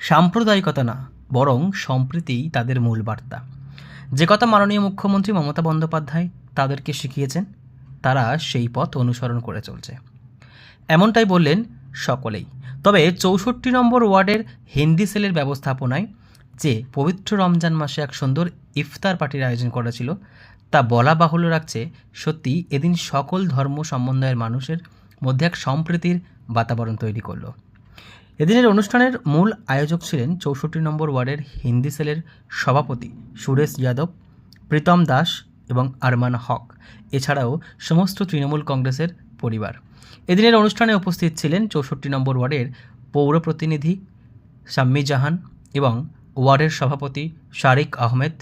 সাম্প্রদায়িকতা না, বরং সম্প্রীতিই তাদের মূল বার্তা। যে কথা মাননীয় মুখ্যমন্ত্রী মমতা বন্দ্যোপাধ্যায় তাদেরকে শিখিয়েছেন, তারা সেই পথ অনুসরণ করে চলছে, এমনটাই বললেন সকলেই। তবে 64 নম্বর ওয়ার্ডের হিন্দি সেলের ব্যবস্থাপনায় যে পবিত্র রমজান মাসে এক সুন্দর ইফতার পার্টির আয়োজন করা ছিল, তা বলা বাহুল্য রাখছে সত্যি এদিন সকল ধর্ম সম্বন্ধের মানুষের মধ্যে এক সম্প্রীতির বাতাবরণ তৈরি করলো। এদিনের অনুষ্ঠানের মূল আয়োজক ছিলেন 64 নম্বর ওয়ার্ডের হিন্দি সেলের সভাপতি সুরেশ যাদব, প্রীতম দাস এবং আরমান হক, এছাড়াও সমস্ত তৃণমূল কংগ্রেসের পরিবার। এদিনের অনুষ্ঠানে উপস্থিত ছিলেন 64 নম্বর ওয়ার্ডের পৌর প্রতিনিধি শাম্মী জাহান এবং ওয়ার্ডের সভাপতি শারিক আহমেদ,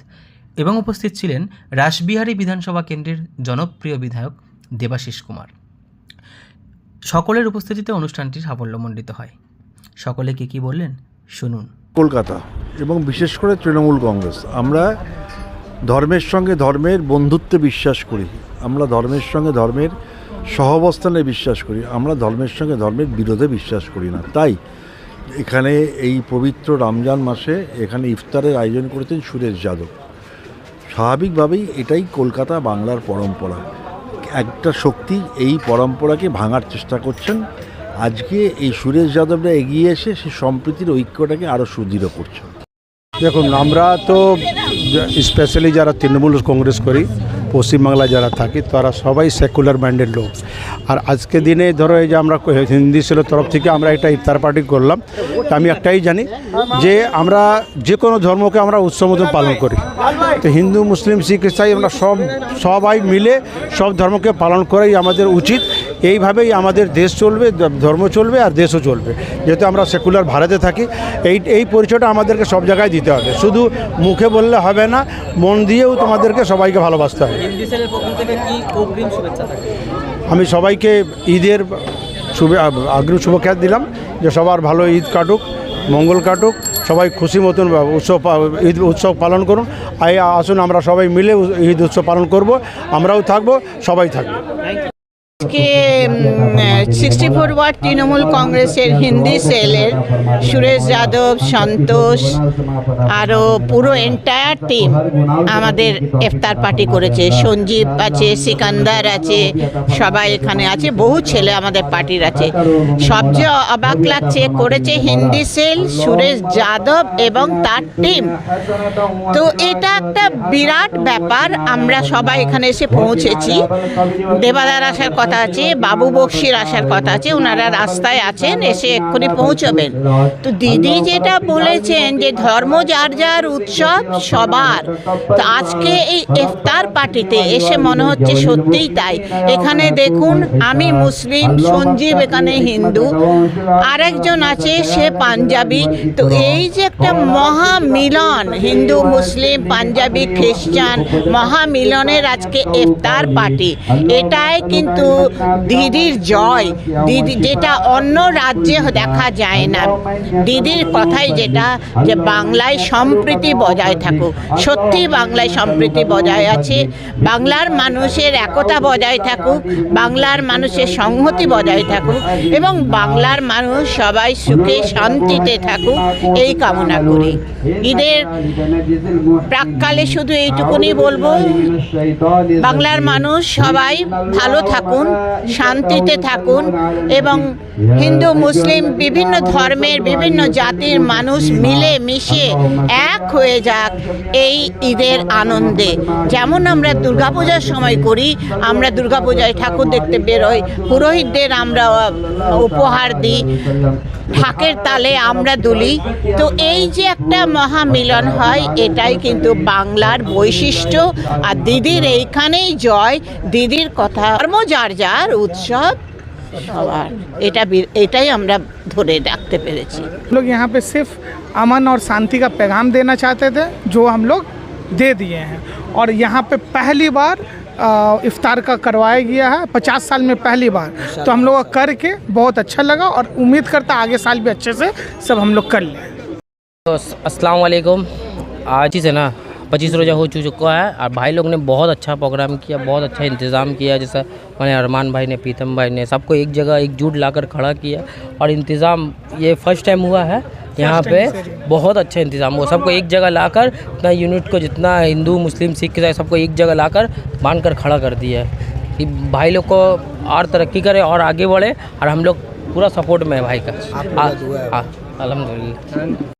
এবং উপস্থিত ছিলেন রাসবিহারী বিধানসভা কেন্দ্রের জনপ্রিয় বিধায়ক দেবাশিস কুমার। সকলের উপস্থিতিতে অনুষ্ঠানটি সাফল্যমণ্ডিত হয়। সকলে কি বললেন শুনুন। কলকাতা এবং বিশেষ করে তৃণমূল কংগ্রেস, আমরা ধর্মের সঙ্গে ধর্মের বন্ধুত্বে বিশ্বাস করি, আমরা ধর্মের সঙ্গে ধর্মের সহাবস্থানে বিশ্বাস করি, আমরা ধর্মের সঙ্গে ধর্মের বিরোধে বিশ্বাস করি না। তাই এখানে এই পবিত্র রমজান মাসে এখানে ইফতারের আয়োজন করেছেন সুরেশ যাদব। স্বাভাবিকভাবেই এটাই কলকাতা বাংলার পরম্পরা। একটা শক্তি এই পরম্পরাকে ভাঙার চেষ্টা করছেন। আজকে এই সুরেশ যাদবরা এগিয়ে এসে সেই সম্প্রীতির ঐক্যটাকে আরও সুদৃঢ় করছেন। দেখুন, আমরা তো স্পেশালি যারা তৃণমূল কংগ্রেস করি, পশ্চিমবাংলায় যারা থাকি, তারা সবাই সেকুলার মাইন্ডেড লোক। আর আজকে দিনে ধরো এই যে আমরা হিন্দি সেলের তরফ থেকে আমরা একটা ইফতার পার্টি করলাম, আমি একটাই জানি যে আমরা যে কোনো ধর্মকে আমরা উৎসব মতন পালন করি। তো হিন্দু, মুসলিম, শিখ, ইসাই আমরা সবাই মিলে সব ধর্মকে পালন করাই আমাদের উচিত। এইভাবেই আমাদের দেশ চলবে, ধর্ম চলবে আর দেশও চলবে। যেহেতু আমরা সেকুলার ভারতে থাকি, এই পরিচয়টা আমাদেরকে সব জায়গায় দিতে হবে। শুধু মুখে বললে হবে না, মন দিয়েও তোমাদেরকে সবাইকে ভালোবাসতে হবে। আমি সবাইকে ঈদের অগ্রিম শুভেচ্ছা দিলাম, যে সবার ভালো ঈদ কাটুক, মঙ্গল কাটুক, সবাই খুশি মতন ঈদ উৎসব পালন করুন। আসুন আমরা সবাই মিলে ঈদ উৎসব পালন করব, আমরাও থাকবো, সবাই থাকবো। আজকে 64 ওয়ার্ড তৃণমূল কংগ্রেসের হিন্দি সেলের সুরেশ যাদব, সন্তোষ, আরও পুরো এন্টায়ার টিম আমাদের ইফতার পার্টি করেছে। সঞ্জীব আছে, সিকান্দার আছে, সবাই এখানে আছে, বহু ছেলে আমাদের পার্টির আছে। সবচেয়ে অবাক লাগছে করেছে হিন্দি সেল সুরেশ যাদব এবং তার টিম। তো এটা একটা বিরাট ব্যাপার। আমরা সবাই এখানে এসে পৌঁছেছি। দেবাদার আসার কথা আছে, বাবু বক্সির আসার কথা আছে, ওনারা রাস্তায় আছেন, এসে এক্ষুনি পৌঁছবেন। তো দিদি যেটা বলেছেন যে ধর্ম যার যার উৎসব সবার, তো আজকে এই ইফতার পার্টিতে এসে মনে হচ্ছে সত্যিই তাই। এখানে দেখুন, আমি মুসলিম, সঞ্জীব এখানে হিন্দু, আরেকজন আছে সে পাঞ্জাবি। তো এই যে একটা মহামিলন, হিন্দু, মুসলিম, পাঞ্জাবি, খ্রিস্টান মহামিলনের আজকে ইফতার পার্টি, এটাই কিন্তু দিদির জয়। দিদি যেটা অন্য রাজ্যে দেখা যায় না, দিদির কথাই যেটা, যে বাংলায় সম্প্রীতি বজায় থাকুক। সত্যি বাংলায় সম্প্রীতি বজায় আছে, বাংলার মানুষের একতা বজায় থাকুক, বাংলার মানুষের সংহতি বজায় থাকুক, এবং বাংলার মানুষ সবাই সুখে শান্তিতে থাকুক, এই কামনা করি। ঈদের প্রাককালে শুধু এইটুকুনি বলবো, বাংলার মানুষ সবাই ভালো থাকুন, শান্তিতে থাকুন, এবং হিন্দু, মুসলিম, বিভিন্ন ধর্মের, বিভিন্ন জাতির মানুষ মিলে মিশে এক হয়ে যাক এই ঈদের আনন্দে। যেমন আমরা দুর্গাপূজার সময় করি, আমরা দুর্গাপূজায় ঠাকুর দেখতে বেরোই, পুরোহিতদের আমরা উপহার দিই, ঢাকের তালে আমরা দুলি। তো এই যে একটা মহামিলন হয়, এটাই কিন্তু বাংলার বৈশিষ্ট্য। আর দিদির এইখানেই জয়, দিদির কথা। ধর্ম যার যার উৎসব সবার, এটাই আমরা ধরে রাখতে পেরেছি। लोग यहाँ पे सिर्फ अमन और शांति का पैगाम देना चाहते थे, जो हम लोग दे दिए हैं। और यहाँ पे पहली बार इफ्तार का करवाया गया है, 50 साल में पहली बार। तो हम लोग करके बहुत अच्छा लगा, और उम्मीद करता आगे साल भी अच्छे से सब हम लोग कर लें। तो अस्सलाम वालेकुम। आज ही से ना 25 रोज़ा हो चुका है, और भाई लोग ने बहुत अच्छा प्रोग्राम किया, बहुत अच्छा इंतज़ाम किया। जैसा मैंने अरमान भाई ने, प्रीतम भाई ने सबको एक जगह एकजुट लाकर खड़ा किया, और इंतज़ाम ये फर्स्ट टाइम हुआ है यहाँ पे बहुत अच्छा इंतज़ाम हुआ। सबको एक जगह लाकर अपना यूनिट को, जितना हिंदू मुस्लिम सिख ईसाई सबको एक जगह लाकर बांध कर खड़ा कर दिया है कि भाई लोग को और तरक्की करे और आगे बढ़े, और हम लोग पूरा सपोर्ट में है भाई का। अल्हम्दुलिल्लाह।